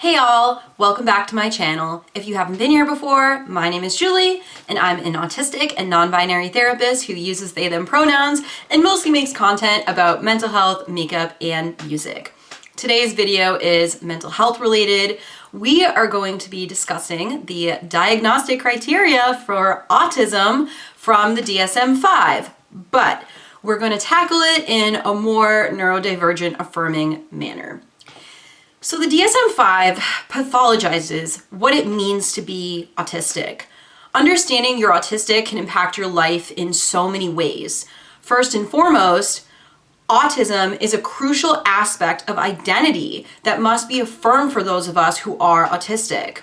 Hey all, welcome back to my channel. If you haven't been here before, my name is Julie, and I'm an autistic and non-binary therapist who uses they, them pronouns and mostly makes content about mental health, makeup, and music. Today's video is mental health related. We are going to be discussing the diagnostic criteria for autism from the DSM-5, but we're going to tackle it in a more neurodivergent affirming manner. So the DSM-5 pathologizes what it means to be autistic. Understanding you're autistic can impact your life in so many ways. First and foremost, autism is a crucial aspect of identity that must be affirmed for those of us who are autistic.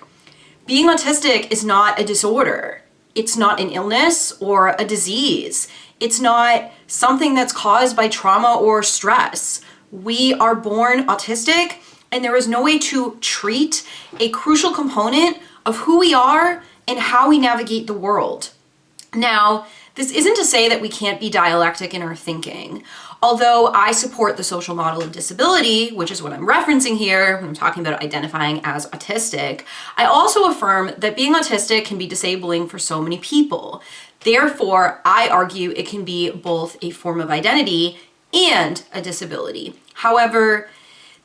Being autistic is not a disorder. It's not an illness or a disease. It's not something that's caused by trauma or stress. We are born autistic, and there is no way to treat a crucial component of who we are and how we navigate the world. Now, this isn't to say that we can't be dialectic in our thinking. Although I support the social model of disability, which is what I'm referencing here when I'm talking about identifying as autistic, I also affirm that being autistic can be disabling for so many people. Therefore, I argue it can be both a form of identity and a disability. However,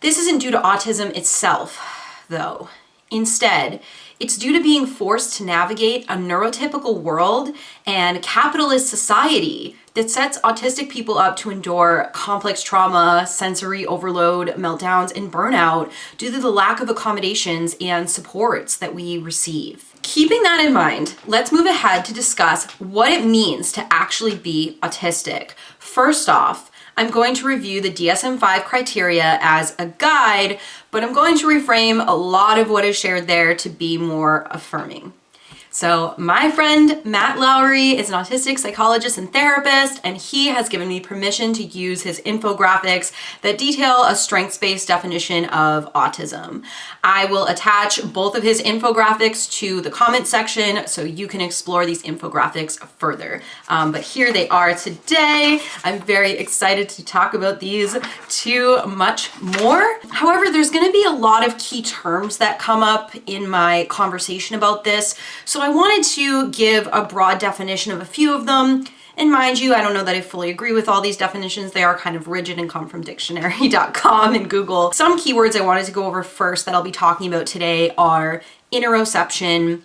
this isn't due to autism itself, though. Instead, it's due to being forced to navigate a neurotypical world and capitalist society that sets autistic people up to endure complex trauma, sensory overload, meltdowns, and burnout due to the lack of accommodations and supports that we receive. Keeping that in mind, let's move ahead to discuss what it means to actually be autistic. First off, I'm going to review the DSM-5 criteria as a guide, but I'm going to reframe a lot of what is shared there to be more affirming. So my friend Matt Lowry is an autistic psychologist and therapist, and he has given me permission to use his infographics that detail a strengths-based definition of autism. I will attach both of his infographics to the comment section so you can explore these infographics further. But here they are today. I'm very excited to talk about these too much more. However, there's going to be a lot of key terms that come up in my conversation about this, so I wanted to give a broad definition of a few of them. And mind you, I don't know that I fully agree with all these definitions. They are kind of rigid and come from dictionary.com and Google. Some keywords I wanted to go over first that I'll be talking about today are interoception,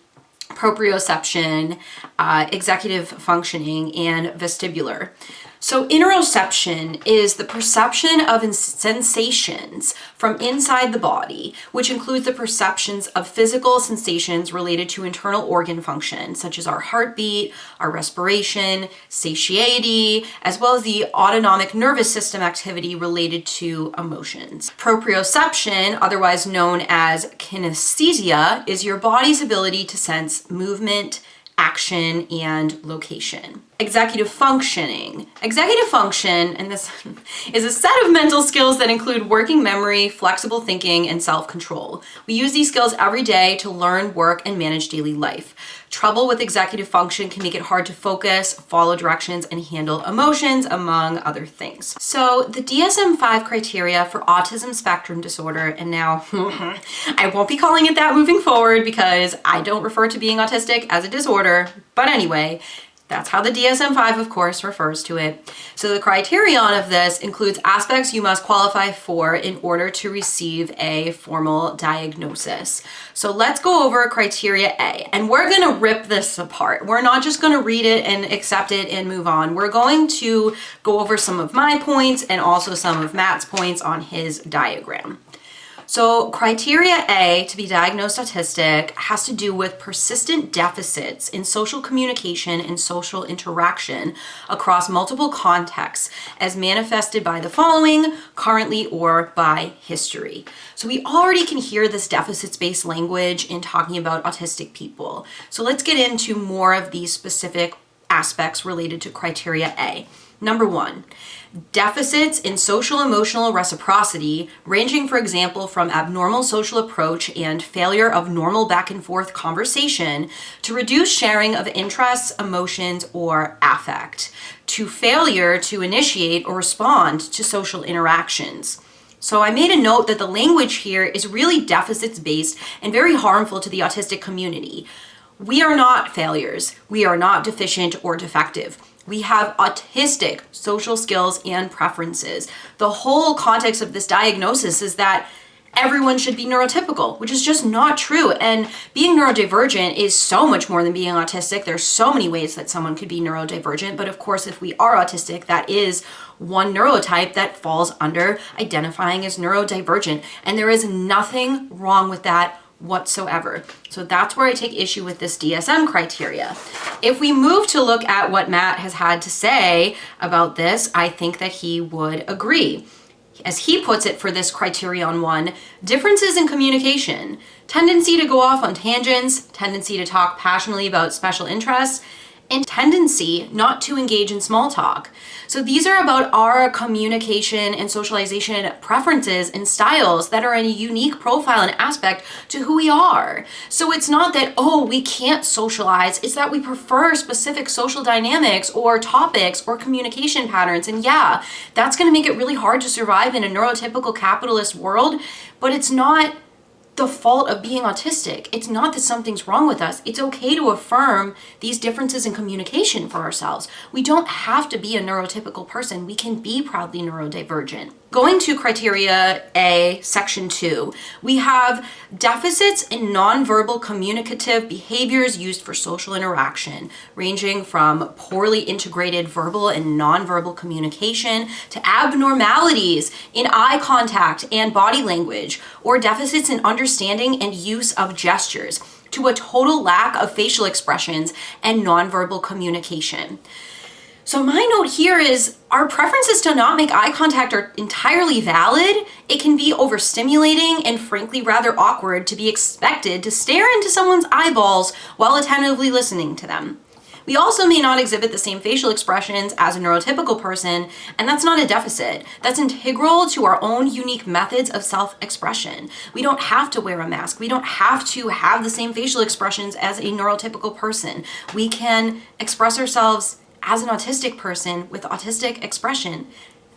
proprioception, executive functioning, and vestibular. So interoception is the perception of sensations from inside the body, which includes the perceptions of physical sensations related to internal organ function, such as our heartbeat, our respiration, satiety, as well as the autonomic nervous system activity related to emotions. Proprioception, otherwise known as kinesthesia, is your body's ability to sense movement, action, and location. Executive functioning. Executive function, and this is a set of mental skills that include working memory, flexible thinking, and self-control. We use these skills every day to learn, work, and manage daily life. Trouble with executive function can make it hard to focus, follow directions, and handle emotions, among other things. So the DSM-5 criteria for autism spectrum disorder, and now I won't be calling it that moving forward because I don't refer to being autistic as a disorder, but anyway, that's how the DSM-5, of course, refers to it. So the criterion of this includes aspects you must qualify for in order to receive a formal diagnosis. So let's go over criteria A, and we're gonna rip this apart. We're not just gonna read it and accept it and move on. We're going to go over some of my points and also some of Matt's points on his diagram. So criteria A to be diagnosed autistic has to do with persistent deficits in social communication and social interaction across multiple contexts as manifested by the following, currently or by history. So we already can hear this deficits-based language in talking about autistic people. So let's get into more of these specific aspects related to criteria A. Number one, deficits in social emotional reciprocity, ranging, for example, from abnormal social approach and failure of normal back and forth conversation to reduced sharing of interests, emotions, or affect, to failure to initiate or respond to social interactions. So I made a note that the language here is really deficits based and very harmful to the autistic community. We are not failures. We are not deficient or defective. We have autistic social skills and preferences. The whole context of this diagnosis is that everyone should be neurotypical, which is just not true. And being neurodivergent is so much more than being autistic. There's so many ways that someone could be neurodivergent. But of course, if we are autistic, that is one neurotype that falls under identifying as neurodivergent. And there is nothing wrong with that whatsoever. So that's where I take issue with this DSM criteria. If we move to look at what Matt has had to say about this, I think that he would agree. As he puts it for this criterion 1, differences in communication, tendency to go off on tangents, tendency to talk passionately about special interests, and tendency not to engage in small talk. So these are about our communication and socialization preferences and styles that are a unique profile and aspect to who we are. So it's not that, oh, we can't socialize, it's that we prefer specific social dynamics or topics or communication patterns. And yeah, that's gonna make it really hard to survive in a neurotypical capitalist world, but it's not the fault of being autistic. It's not that something's wrong with us. It's okay to affirm these differences in communication for ourselves. We don't have to be a neurotypical person. We can be proudly neurodivergent. Going to criteria A, section 2, we have deficits in nonverbal communicative behaviors used for social interaction, ranging from poorly integrated verbal and nonverbal communication to abnormalities in eye contact and body language, or deficits in understanding and use of gestures, to a total lack of facial expressions and nonverbal communication. So my note here is our preferences to not make eye contact are entirely valid. It can be overstimulating and frankly rather awkward to be expected to stare into someone's eyeballs while attentively listening to them. We also may not exhibit the same facial expressions as a neurotypical person, and that's not a deficit. That's integral to our own unique methods of self-expression. We don't have to wear a mask. We don't have to have the same facial expressions as a neurotypical person. We can express ourselves as an autistic person with autistic expression.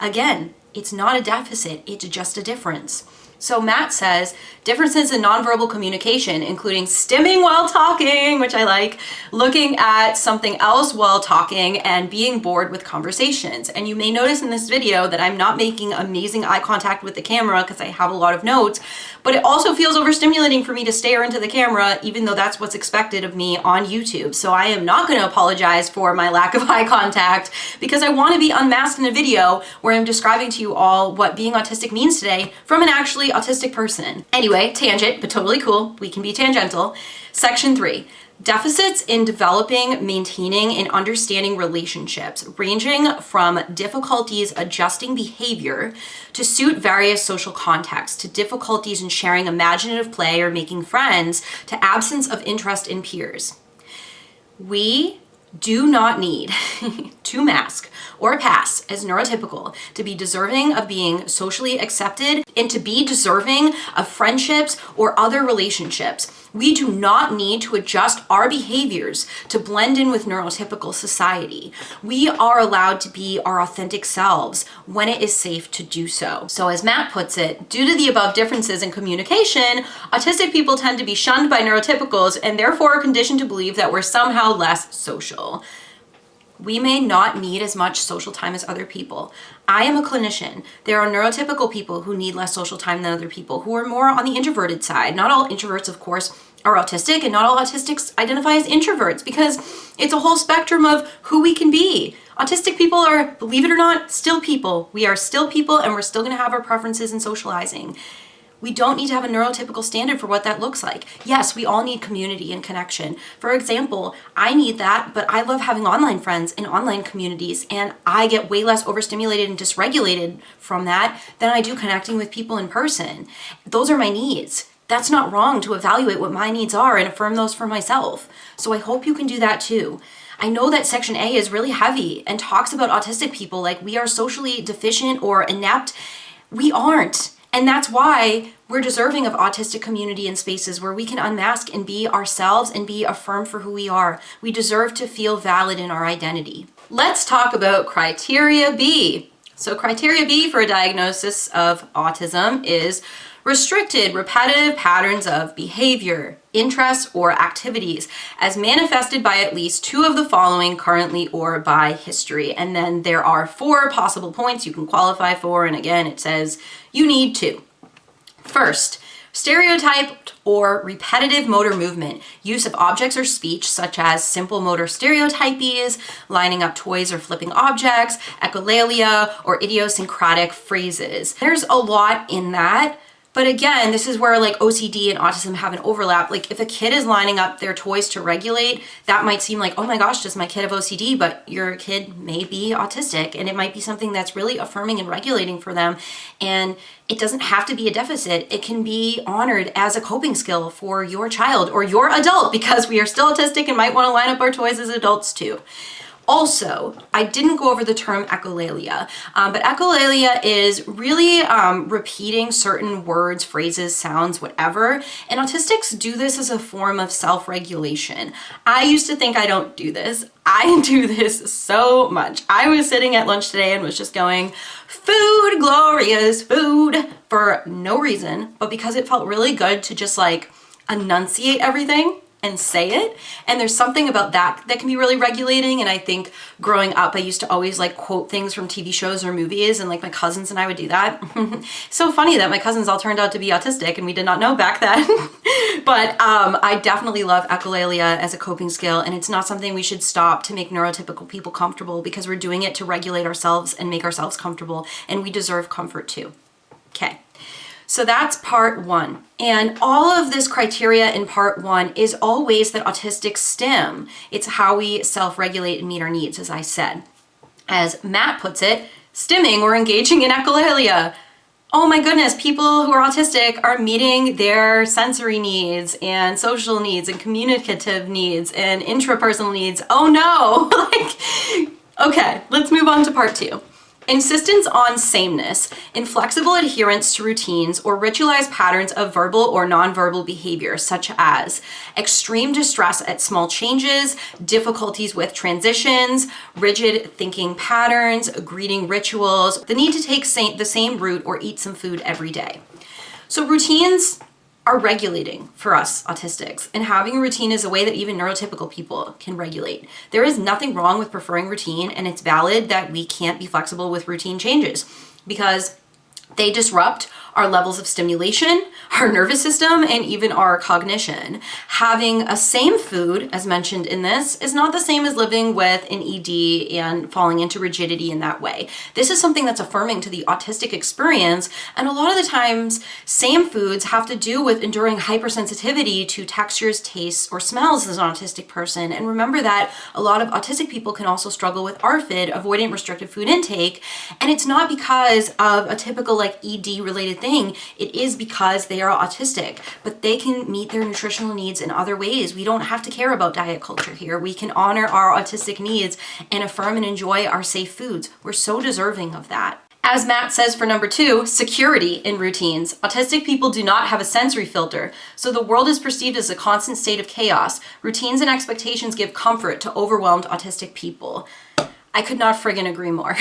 Again, it's not a deficit, it's just a difference. So Matt says, differences in nonverbal communication, including stimming while talking, which I like, looking at something else while talking, and being bored with conversations. And you may notice in this video that I'm not making amazing eye contact with the camera because I have a lot of notes, but it also feels overstimulating for me to stare into the camera, even though that's what's expected of me on YouTube. So I am not going to apologize for my lack of eye contact because I want to be unmasked in a video where I'm describing to you all what being autistic means today from an actually autistic person. Anyway, tangent, but totally cool. We can be tangential. Section 3, deficits in developing, maintaining, and understanding relationships, ranging from difficulties adjusting behavior to suit various social contexts, to difficulties in sharing imaginative play or making friends, to absence of interest in peers. We do not need to mask or pass as neurotypical to be deserving of being socially accepted and to be deserving of friendships or other relationships. We do not need to adjust our behaviors to blend in with neurotypical society. We are allowed to be our authentic selves when it is safe to do so. So as Matt puts it, due to the above differences in communication, autistic people tend to be shunned by neurotypicals and therefore are conditioned to believe that we're somehow less social. We may not need as much social time as other people. I am a clinician. There are neurotypical people who need less social time than other people, who are more on the introverted side. Not all introverts, of course, are autistic, and not all autistics identify as introverts, because it's a whole spectrum of who we can be. Autistic people are, believe it or not, still people. We are still people, and we're still gonna have our preferences in socializing. We don't need to have a neurotypical standard for what that looks like. Yes, we all need community and connection. For example, I need that, but I love having online friends in online communities, and I get way less overstimulated and dysregulated from that than I do connecting with people in person. Those are my needs. That's not wrong to evaluate what my needs are and affirm those for myself. So I hope you can do that too. I know that section A is really heavy and talks about autistic people like we are socially deficient or inept. We aren't. And that's why we're deserving of autistic community and spaces where we can unmask and be ourselves and be affirmed for who we are. We deserve to feel valid in our identity. Let's talk about criteria B, So criteria B for a diagnosis of autism is restricted repetitive patterns of behavior, interests, or activities as manifested by at least 2 of the following currently or by history. And then there are 4 possible points you can qualify for. And again, it says you need 2. First, stereotyped or repetitive motor movement, use of objects or speech such as simple motor stereotypies, lining up toys or flipping objects, echolalia, or idiosyncratic phrases. There's a lot in that. But again, this is where like OCD and autism have an overlap. Like if a kid is lining up their toys to regulate, that might seem like, oh my gosh, does my kid have OCD? But your kid may be autistic, and it might be something that's really affirming and regulating for them. And it doesn't have to be a deficit. It can be honored as a coping skill for your child or your adult, because we are still autistic and might want to line up our toys as adults too. Also, I didn't go over the term echolalia, but echolalia is really repeating certain words, phrases, sounds, whatever. And autistics do this as a form of self-regulation. I used to think I don't do this. I do this so much. I was sitting at lunch today and was just going, food, glorious food, for no reason, but because it felt really good to just like enunciate everything and say it. And there's something about that that can be really regulating. And I think growing up, I used to always like quote things from TV shows or movies, and like my cousins and I would do that. So funny that my cousins all turned out to be autistic and we did not know back then. But I definitely love echolalia as a coping skill, and it's not something we should stop to make neurotypical people comfortable, because we're doing it to regulate ourselves and make ourselves comfortable, and we deserve comfort too. Okay. So that's part 1. And all of this criteria in part 1 is all ways that autistics stim. It's how we self-regulate and meet our needs, as I said. As Matt puts it, stimming or engaging in echolalia. Oh my goodness, people who are autistic are meeting their sensory needs and social needs and communicative needs and intrapersonal needs. Oh no! Okay, let's move on to part 2. Insistence on sameness, inflexible adherence to routines, or ritualized patterns of verbal or nonverbal behavior, such as extreme distress at small changes, difficulties with transitions, rigid thinking patterns, greeting rituals, the need to take the same route or eat some food every day. So routines are regulating for us autistics, and having a routine is a way that even neurotypical people can regulate. There is nothing wrong with preferring routine, and it's valid that we can't be flexible with routine changes because they disrupt our levels of stimulation, our nervous system, and even our cognition. Having a same food, as mentioned in this, is not the same as living with an ED and falling into rigidity in that way. This is something that's affirming to the autistic experience, and a lot of the times, same foods have to do with enduring hypersensitivity to textures, tastes, or smells as an autistic person. And remember that a lot of autistic people can also struggle with ARFID, avoidant restrictive food intake, and it's not because of a typical like ED-related thing. It is because they are autistic, but they can meet their nutritional needs in other ways. We don't have to care about diet culture here. We can honor our autistic needs and affirm and enjoy our safe foods. We're so deserving of that. As Matt says for number 2, security in routines. Autistic people do not have a sensory filter, so the world is perceived as a constant state of chaos. Routines and expectations give comfort to overwhelmed autistic people. I could not friggin' agree more.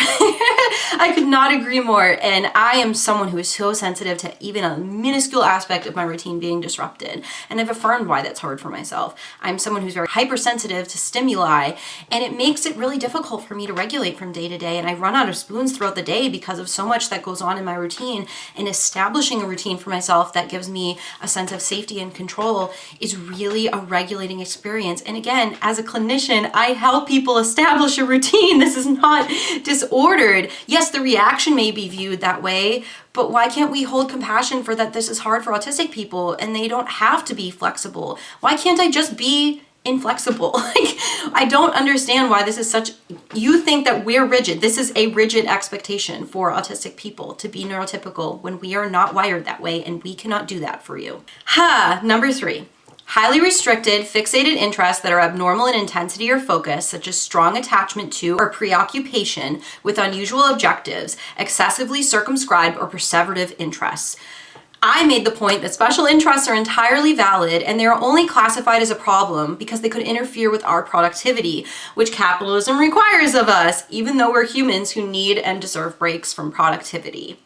I could not agree more. And I am someone who is so sensitive to even a minuscule aspect of my routine being disrupted. And I've affirmed why that's hard for myself. I'm someone who's very hypersensitive to stimuli, and it makes it really difficult for me to regulate from day to day. And I run out of spoons throughout the day because of so much that goes on in my routine. And establishing a routine for myself that gives me a sense of safety and control is really a regulating experience. And again, as a clinician, I help people establish a routine. This is not disordered. Yes, the reaction may be viewed that way, but why can't we hold compassion for that this is hard for autistic people and they don't have to be flexible? Why can't I just be inflexible? Like, I don't understand why this is such, you think that we're rigid. This is a rigid expectation for autistic people to be neurotypical when we are not wired that way, and we cannot do that for you. Number 3. Highly restricted, fixated interests that are abnormal in intensity or focus, such as strong attachment to or preoccupation with unusual objectives, excessively circumscribed or perseverative interests. I made the point that special interests are entirely valid and they are only classified as a problem because they could interfere with our productivity, which capitalism requires of us, even though we're humans who need and deserve breaks from productivity.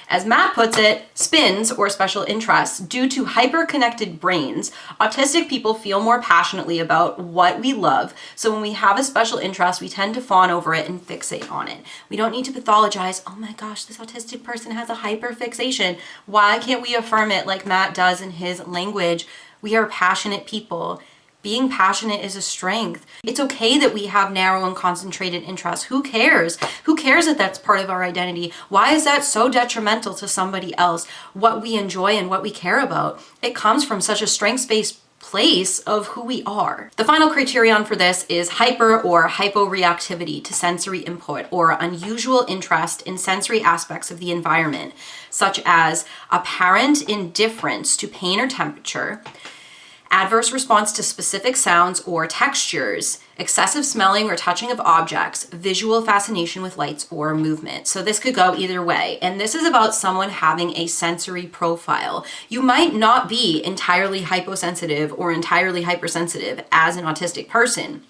As Matt puts it, spins, or special interests, due to hyper-connected brains, autistic people feel more passionately about what we love, so when we have a special interest, we tend to fawn over it and fixate on it. We don't need to pathologize, oh my gosh, this autistic person has a hyper-fixation. Why can't we affirm it like Matt does in his language? We are passionate people. Being passionate is a strength. It's okay that we have narrow and concentrated interests. Who cares? Who cares that that's part of our identity? Why is that so detrimental to somebody else? What we enjoy and what we care about. It comes from such a strengths-based place of who we are. The final criterion for this is hyper or hyporeactivity to sensory input, or unusual interest in sensory aspects of the environment, such as apparent indifference to pain or temperature, adverse response to specific sounds or textures, excessive smelling or touching of objects, visual fascination with lights or movement. So this could go either way. And this is about someone having a sensory profile. You might not be entirely hyposensitive or entirely hypersensitive as an autistic person.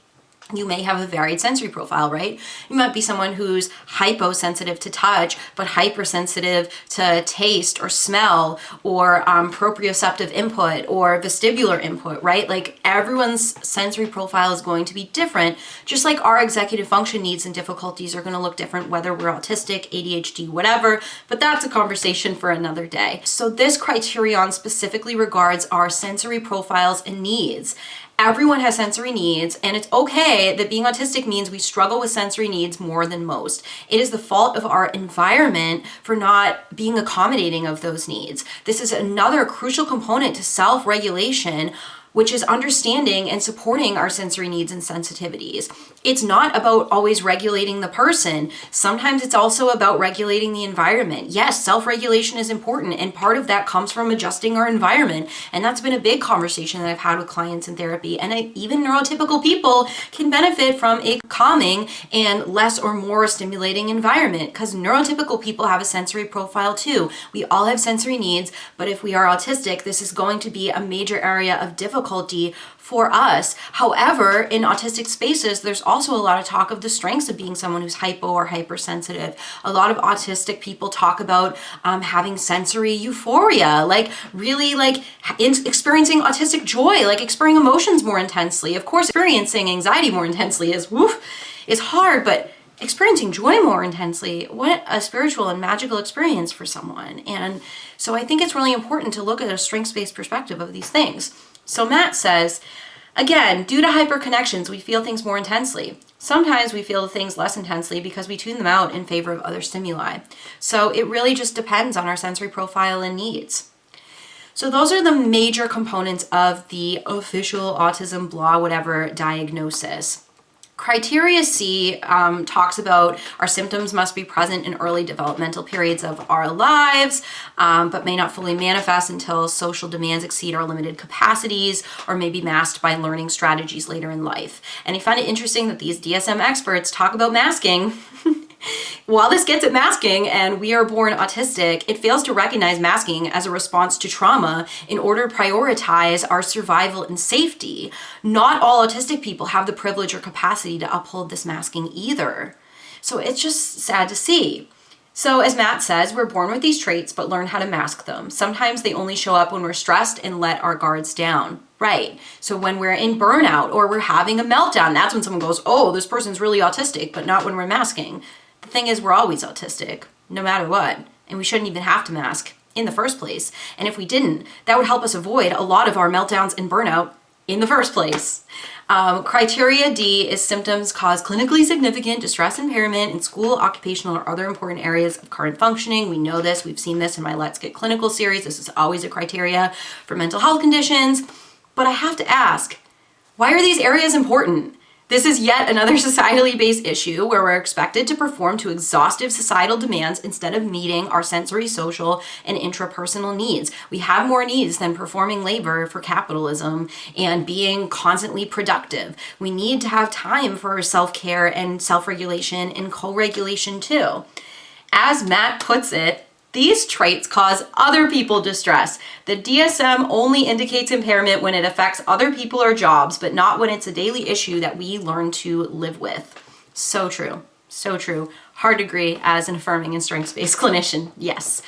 You may have a varied sensory profile, right? You might be someone who's hyposensitive to touch, but hypersensitive to taste or smell or proprioceptive input or vestibular input, right? Like everyone's sensory profile is going to be different, just like our executive function needs and difficulties are going to look different, whether we're autistic, ADHD, whatever, but that's a conversation for another day. So this criterion specifically regards our sensory profiles and needs. Everyone has sensory needs, and it's okay that being autistic means we struggle with sensory needs more than most. It is the fault of our environment for not being accommodating of those needs. This is another crucial component to self-regulation, which is understanding and supporting our sensory needs and sensitivities. It's not about always regulating the person. Sometimes it's also about regulating the environment. Yes, self-regulation is important, and part of that comes from adjusting our environment. And that's been a big conversation that I've had with clients in therapy. And even neurotypical people can benefit from a calming and less or more stimulating environment, because neurotypical people have a sensory profile too. We all have sensory needs, but if we are autistic, this is going to be a major area of difficulty for us. However, in autistic spaces, there's also a lot of talk of the strengths of being someone who's hypo or hypersensitive. A lot of autistic people talk about having sensory euphoria, like really like experiencing autistic joy, like experiencing emotions more intensely. Of course, experiencing anxiety more intensely is hard, but experiencing joy more intensely, what a spiritual and magical experience for someone. And so I think it's really important to look at a strengths-based perspective of these things. So Matt says, again, due to hyperconnections, we feel things more intensely. Sometimes we feel things less intensely because we tune them out in favor of other stimuli. So it really just depends on our sensory profile and needs. So those are the major components of the official autism blah whatever diagnosis. Criteria C talks about our symptoms must be present in early developmental periods of our lives, but may not fully manifest until social demands exceed our limited capacities, or may be masked by learning strategies later in life. And I find it interesting that these DSM experts talk about masking. While this gets at masking and we are born autistic, it fails to recognize masking as a response to trauma in order to prioritize our survival and safety. Not all autistic people have the privilege or capacity to uphold this masking either. So it's just sad to see. So as Matt says, we're born with these traits but learn how to mask them. Sometimes they only show up when we're stressed and let our guards down. Right. So when we're in burnout or we're having a meltdown, that's when someone goes, oh, this person's really autistic, but not when we're masking. The thing is, we're always autistic, no matter what, and we shouldn't even have to mask in the first place. And if we didn't, that would help us avoid a lot of our meltdowns and burnout in the first place. Criteria D is symptoms cause clinically significant distress impairment in school, occupational, or other important areas of current functioning. We know this. We've seen this in my Let's Get Clinical series. This is always a criteria for mental health conditions. But I have to ask, why are these areas important? This is yet another societally based issue where we're expected to perform to exhaustive societal demands instead of meeting our sensory, social, and intrapersonal needs. We have more needs than performing labor for capitalism and being constantly productive. We need to have time for self-care and self-regulation and co-regulation too. As Matt puts it, These traits cause other people distress. The DSM only indicates impairment when it affects other people or jobs, but not when it's a daily issue that we learn to live with. So true. So true. Hard to agree as an affirming and strengths-based clinician. Yes.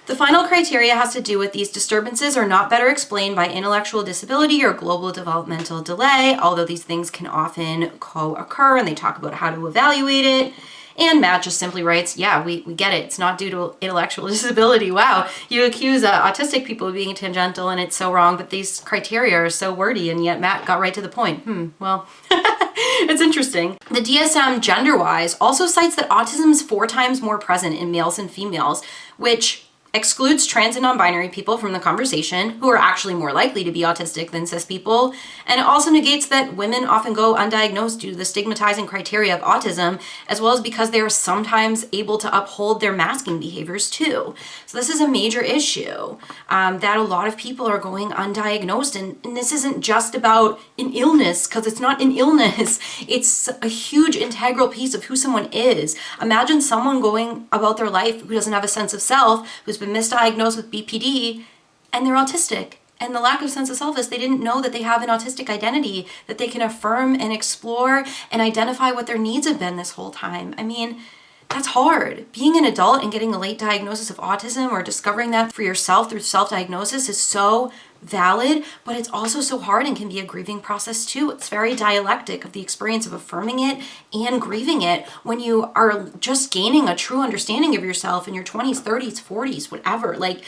The final criteria has to do with these disturbances are not better explained by intellectual disability or global developmental delay, although these things can often co-occur, and they talk about how to evaluate it. And Matt just simply writes, yeah, we get it. It's not due to intellectual disability. Wow, you accuse autistic people of being tangential and it's so wrong, but these criteria are so wordy, and yet Matt got right to the point. Well, it's interesting. The DSM gender-wise also cites that autism is 4 times more present in males and females, which excludes trans and non-binary people from the conversation, who are actually more likely to be autistic than cis people, and it also negates that women often go undiagnosed due to the stigmatizing criteria of autism, as well as because they are sometimes able to uphold their masking behaviors too. So this is a major issue that a lot of people are going undiagnosed, and this isn't just about an illness, because it's not an illness. It's a huge integral piece of who someone is. Imagine someone going about their life who doesn't have a sense of self, who's been misdiagnosed with BPD, and they're autistic. And the lack of sense of self is they didn't know that they have an autistic identity that they can affirm and explore and identify what their needs have been this whole time. I mean, that's hard. Being an adult and getting a late diagnosis of autism or discovering that for yourself through self-diagnosis is so valid, but it's also so hard and can be a grieving process too. It's very dialectic of the experience of affirming it and grieving it when you are just gaining a true understanding of yourself in your 20s, 30s, 40s, whatever. Like,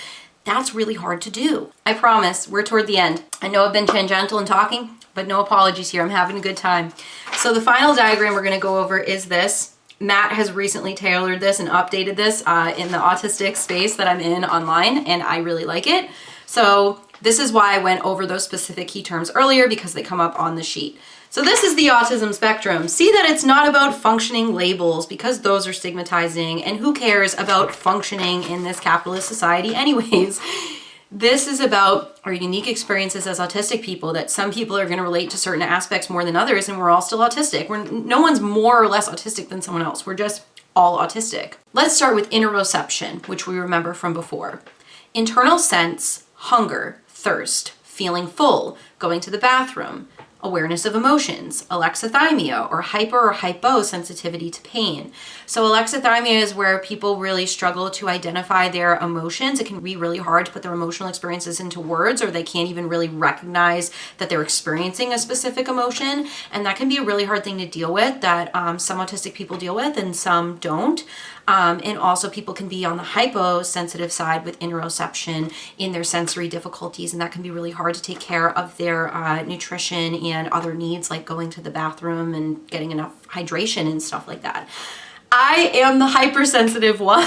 that's really hard to do. I promise, we're toward the end. I know I've been tangential in talking, but no apologies here. I'm having a good time. So the final diagram we're going to go over is this. Matt has recently tailored this and updated this in the autistic space that I'm in online, and I really like it. So this is why I went over those specific key terms earlier, because they come up on the sheet. So this is the autism spectrum. See that it's not about functioning labels, because those are stigmatizing, and who cares about functioning in this capitalist society anyways. This is about our unique experiences as autistic people, that some people are going to relate to certain aspects more than others, and we're all still autistic. No one's more or less autistic than someone else. We're just all autistic. Let's start with interoception, which we remember from before. Internal sense, hunger, thirst, feeling full, going to the bathroom, awareness of emotions, alexithymia, or hyper or hyposensitivity to pain. So alexithymia is where people really struggle to identify their emotions. It can be really hard to put their emotional experiences into words, or they can't even really recognize that they're experiencing a specific emotion. And that can be a really hard thing to deal with, that some autistic people deal with and some don't. And also people can be on the hyposensitive side with interoception in their sensory difficulties, and that can be really hard to take care of their nutrition and other needs, like going to the bathroom and getting enough hydration and stuff like that. I am the hypersensitive one,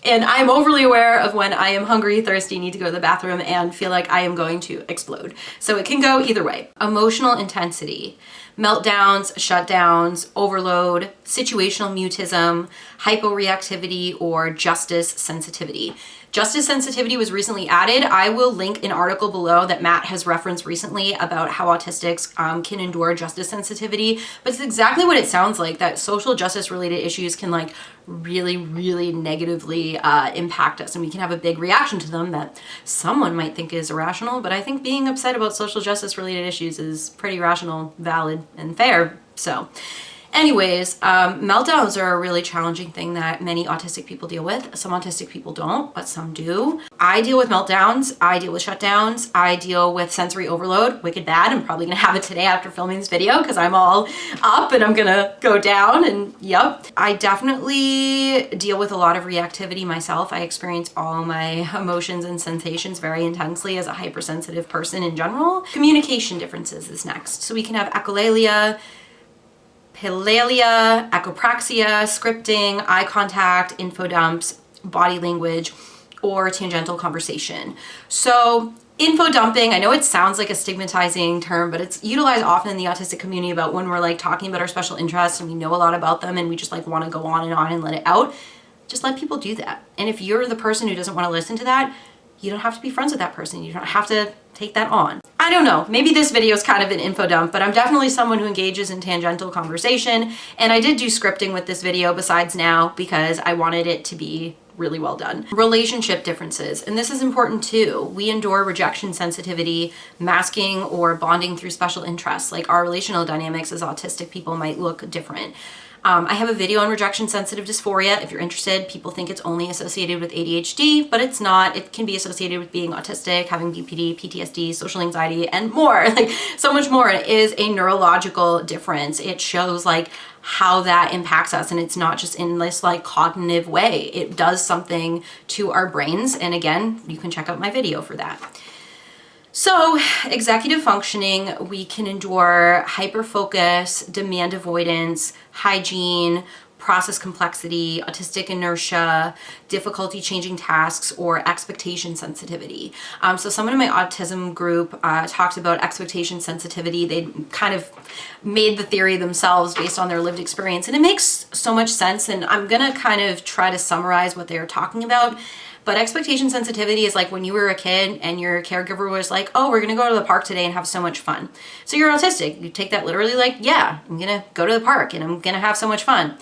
and I'm overly aware of when I am hungry, thirsty, need to go to the bathroom, and feel like I am going to explode. So it can go either way. Emotional intensity. Meltdowns, shutdowns, overload, situational mutism, hyporeactivity, or justice sensitivity. Justice sensitivity was recently added. I will link an article below that Matt has referenced recently about how autistics can endure justice sensitivity, but it's exactly what it sounds like, that social justice related issues can like really, really negatively impact us, and we can have a big reaction to them that someone might think is irrational, but I think being upset about social justice related issues is pretty rational, valid, and fair. So anyways, meltdowns are a really challenging thing that many autistic people deal with. Some autistic people don't, but some do. I deal with meltdowns, I deal with shutdowns, I deal with sensory overload, wicked bad. I'm probably gonna have it today after filming this video because I'm all up and I'm gonna go down, and yep. I definitely deal with a lot of reactivity myself. I experience all my emotions and sensations very intensely as a hypersensitive person in general. Communication differences is next. So we can have echolalia, pilalia, echopraxia, scripting, eye contact, info dumps, body language, or tangential conversation. So info dumping, I know it sounds like a stigmatizing term, but it's utilized often in the autistic community about when we're like talking about our special interests and we know a lot about them and we just like want to go on and let it out. Just let people do that. And if you're the person who doesn't want to listen to that, you don't have to be friends with that person. You don't have to take that on. I don't know, maybe this video is kind of an info dump, but I'm definitely someone who engages in tangential conversation, and I did do scripting with this video besides now because I wanted it to be really well done. Relationship differences, and this is important too. We endure rejection sensitivity, masking, or bonding through special interests. Like our relational dynamics as autistic people might look different. I have a video on rejection sensitive dysphoria if you're interested. People think it's only associated with ADHD, but it's not. It can be associated with being autistic, having BPD, PTSD, social anxiety, and more, like so much more. It is a neurological difference. It shows like how that impacts us, and it's not just in this like cognitive way. It does something to our brains, and again, you can check out my video for that. So executive functioning, we can endure hyperfocus, demand avoidance, hygiene, process complexity, autistic inertia, difficulty changing tasks, or expectation sensitivity. So someone in my autism group talked about expectation sensitivity. They kind of made the theory themselves based on their lived experience, and it makes so much sense, and I'm gonna kind of try to summarize what they were talking about. But expectation sensitivity is like when you were a kid and your caregiver was like, oh, we're gonna go to the park today and have so much fun. So you're autistic, you take that literally like, yeah, I'm gonna go to the park and I'm gonna have so much fun.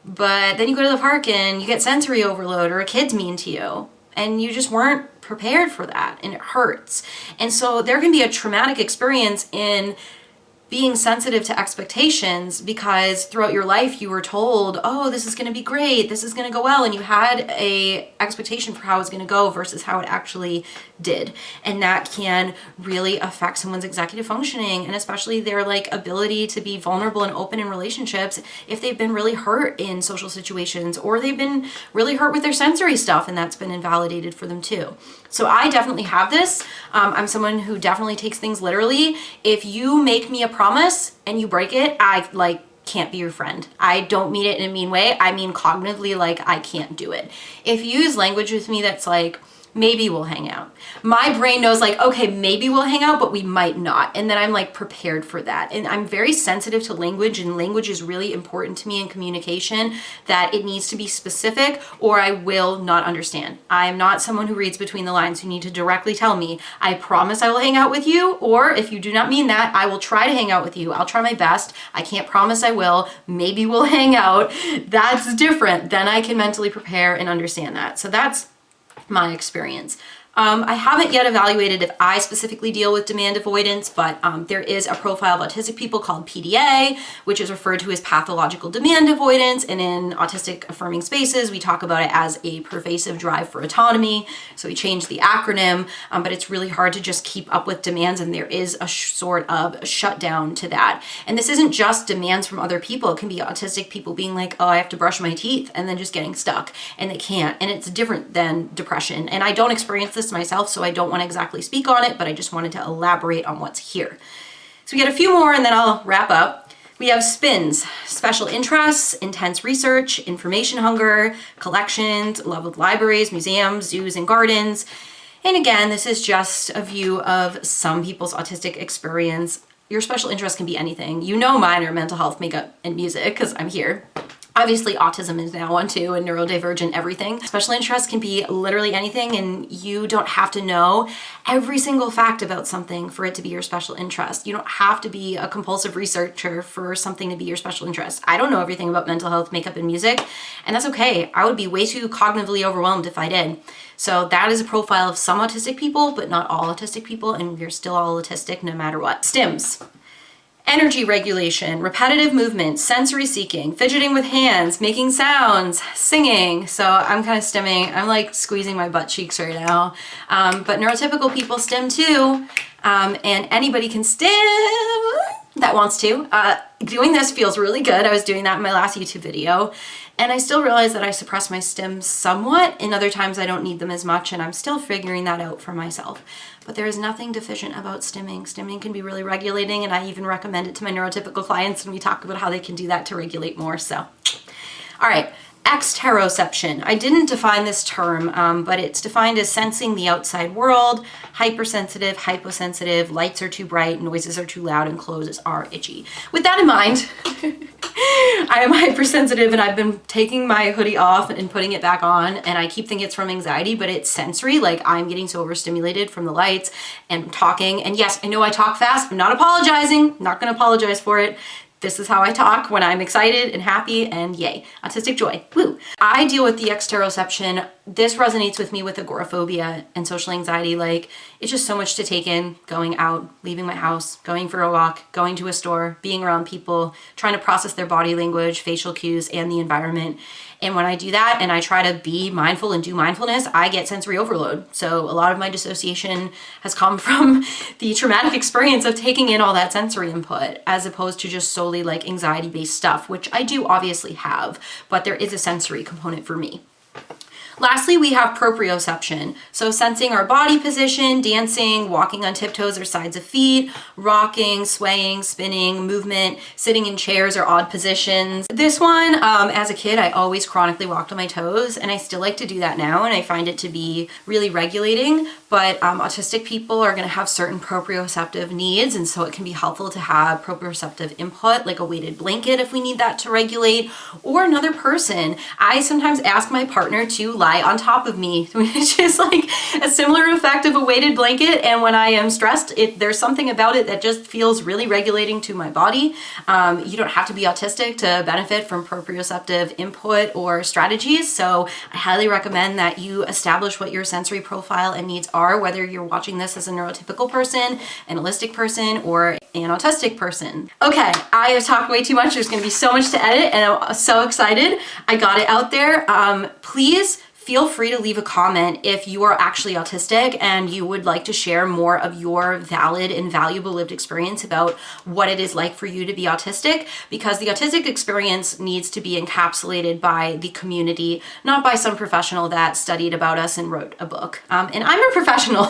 But then you go to the park and you get sensory overload, or a kid's mean to you, and you just weren't prepared for that, and it hurts. And so there can be a traumatic experience in being sensitive to expectations, because throughout your life you were told, oh, this is going to be great, this is going to go well, and you had a expectation for how it's going to go versus how it actually did. And that can really affect someone's executive functioning, and especially their like ability to be vulnerable and open in relationships if they've been really hurt in social situations, or they've been really hurt with their sensory stuff and that's been invalidated for them too. So I definitely have this. I'm someone who definitely takes things literally. If you make me a promise and you break it, I like can't be your friend. I don't mean it in a mean way. I mean cognitively, like I can't do it. If you use language with me that's like, maybe we'll hang out, my brain knows like, okay, maybe we'll hang out, but we might not. And then I'm like prepared for that. And I'm very sensitive to language, and language is really important to me in communication, that it needs to be specific or I will not understand. I'm not someone who reads between the lines. You need to directly tell me, I promise I will hang out with you, or if you do not mean that, I will try to hang out with you. I'll try my best. I can't promise I will. Maybe we'll hang out. That's different. Then I can mentally prepare and understand that. So that's my experience. I haven't yet evaluated if I specifically deal with demand avoidance, but there is a profile of autistic people called PDA, which is referred to as pathological demand avoidance. And in autistic affirming spaces, we talk about it as a pervasive drive for autonomy. So we changed the acronym, but it's really hard to just keep up with demands, and there is a sort of shutdown to that. And this isn't just demands from other people. It can be autistic people being like, oh, I have to brush my teeth, and then just getting stuck and they can't. And it's different than depression. And I don't experience this myself, so I don't want to exactly speak on it, but I just wanted to elaborate on what's here. So we get a few more and then I'll wrap up. We have SPINs, special interests, intense research, information hunger, collections, love of libraries, museums, zoos, and gardens. And again, this is just a view of some people's autistic experience. Your special interests can be anything. You know mine are mental health, makeup, and music, because I'm here. Obviously, autism is now one too, and neurodivergent everything. Special interests can be literally anything, and you don't have to know every single fact about something for it to be your special interest. You don't have to be a compulsive researcher for something to be your special interest. I don't know everything about mental health, makeup, and music, and that's okay. I would be way too cognitively overwhelmed if I did. So that is a profile of some autistic people, but not all autistic people, and we're still all autistic no matter what. STIMs. Energy regulation, repetitive movement, sensory seeking, fidgeting with hands, making sounds, singing. So I'm kind of stimming. I'm like squeezing my butt cheeks right now. But neurotypical people stim too. And anybody can stim that wants to. Doing this feels really good. I was doing that in my last YouTube video. And I still realize that I suppress my stims somewhat, and other times I don't need them as much, and I'm still figuring that out for myself. But there is nothing deficient about stimming. Stimming can be really regulating, and I even recommend it to my neurotypical clients, and we talk about how they can do that to regulate more. So, all right. Exteroception. I didn't define this term, but it's defined as sensing the outside world, hypersensitive, hyposensitive, lights are too bright, noises are too loud, and clothes are itchy. With that in mind, I am hypersensitive, and I've been taking my hoodie off and putting it back on, and I keep thinking it's from anxiety, but it's sensory. Like, I'm getting so overstimulated from the lights and talking. And yes, I know I talk fast. I'm not apologizing. I'm not going to apologize for it. this is how I talk when I'm excited and happy, and yay, autistic joy, woo. I deal with the exteroception. This resonates with me with agoraphobia and social anxiety. Like, it's just so much to take in, going out, leaving my house, going for a walk, going to a store, being around people, trying to process their body language, facial cues, and the environment. And when I do that and I try to be mindful and do mindfulness, I get sensory overload. So a lot of my dissociation has come from the traumatic experience of taking in all that sensory input, as opposed to just solely like anxiety-based stuff, which I do obviously have, but there is a sensory component for me. Lastly, we have proprioception. So sensing our body position, dancing, walking on tiptoes or sides of feet, rocking, swaying, spinning, movement, sitting in chairs or odd positions. This one, as a kid, I always chronically walked on my toes, and I still like to do that now, and I find it to be really regulating. But autistic people are gonna have certain proprioceptive needs, and so it can be helpful to have proprioceptive input, like a weighted blanket if we need that to regulate, or another person. I sometimes ask my partner to lie on top of me, which is like a similar effect of a weighted blanket. And when I am stressed, there's something about it that just feels really regulating to my body. You don't have to be autistic to benefit from proprioceptive input or strategies. So I highly recommend that you establish what your sensory profile and needs are, whether you're watching this as a neurotypical person, an holistic person, or an autistic person. Okay, I have talked way too much. There's gonna be so much to edit, and I'm so excited. I got it out there. Please feel free to leave a comment if you are actually autistic and you would like to share more of your valid and valuable lived experience about what it is like for you to be autistic, because the autistic experience needs to be encapsulated by the community, not by some professional that studied about us and wrote a book. And I'm a professional,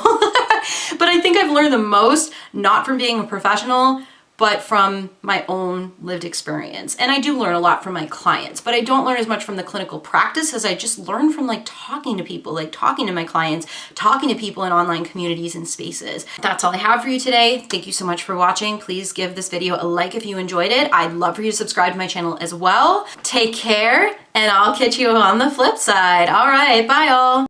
but I think I've learned the most, not from being a professional, but from my own lived experience. And I do learn a lot from my clients, but I don't learn as much from the clinical practice as I just learn from like talking to people, like talking to my clients, talking to people in online communities and spaces. That's all I have for you today. Thank you so much for watching. Please give this video a like if you enjoyed it. I'd love for you to subscribe to my channel as well. Take care, and I'll catch you on the flip side. All right, bye all.